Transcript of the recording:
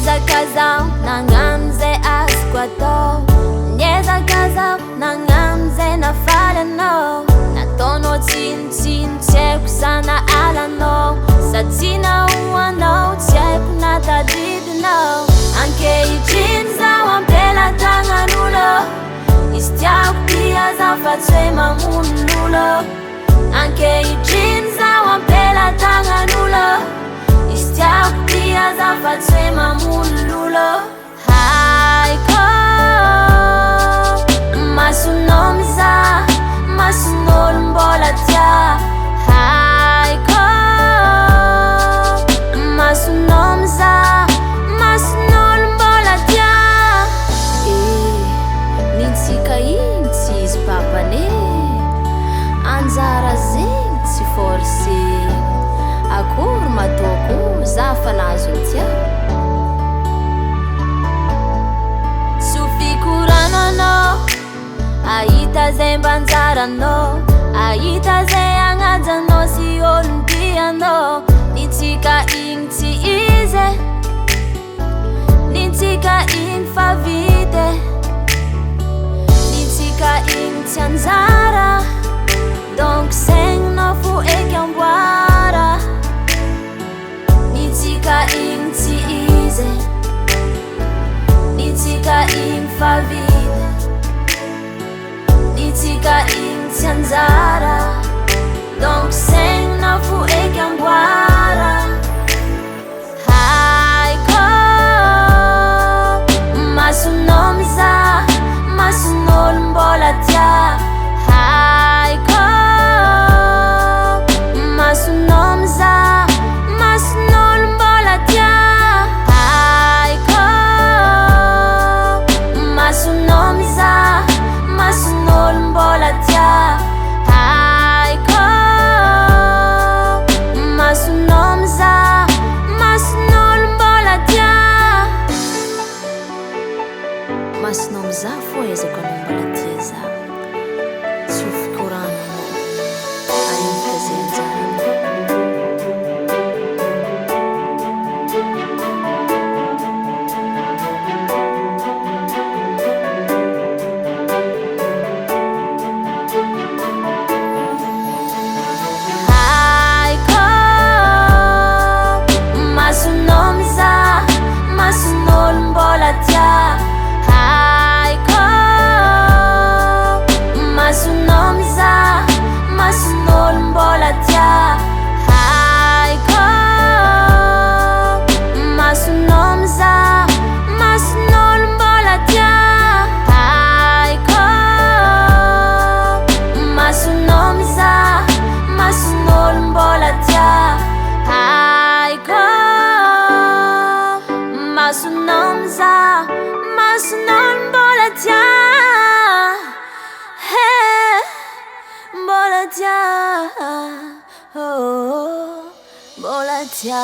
Niezaka zaho nagnano zay azoko atao. Niezaka zaho nagnano zay nafaly anao. Nataonao tsinotsino tsy haiko sa naalanao. Sa tsy nahoanao tsy haiko natadidinao. Ankehitriny zaho ampela-tagnan'olo. Izy tiako tia zaho fa tsy hoe mamono-olo. Ankehitriny zaho ampela-tagnan'olo. Izy tiako tia zaho fa tsy hoe mamono-olo. Haiko masonao mizaha mason'olo mbola tia. Haiko masonao mizaha mason'olo mbola tia. Nintsika igny tsy izy papane. Anjara zegny tsy forcé. Akory mataoko za fa nahazo tia. Sofikorana anao. Ahita zay mbanjaranao. Ahita zay agnajanao sy olom-pianao. Nintsika igny tsy izy. Nintsika igny fa vita. Nintsika igny tsy anjara. Donc saigninao fo eky amboara. Nintsika igny tsy izy. Nintsika igny fa vita. Nintsika igny tsy anjara. Donc saigninao fo eky amboara. Haiko masonao mizaha mason'olo mbola tia. Haiko masonao mizaha mason'olo mbola tia. Haiko masonao mizaha mason'olo mbola tia. Haiko masonao mizaha mason'olo mbola tia. Masonao mizaha fo ezako anao mbola tia zaho. Sofikorana anao. Ahita zay anjaranao. Haiko masonao mizaha mason'olo mbola tia. Haiko masonao mizaha mason'olo mbola tia. Haiko masonao mizaha mason'olo mbola tia. Haiko masonao mizaha mason'olo mbola tia. Haiko masonao mizaha mason'olo mbola tia. Mbola tia. Oh, mbola tia.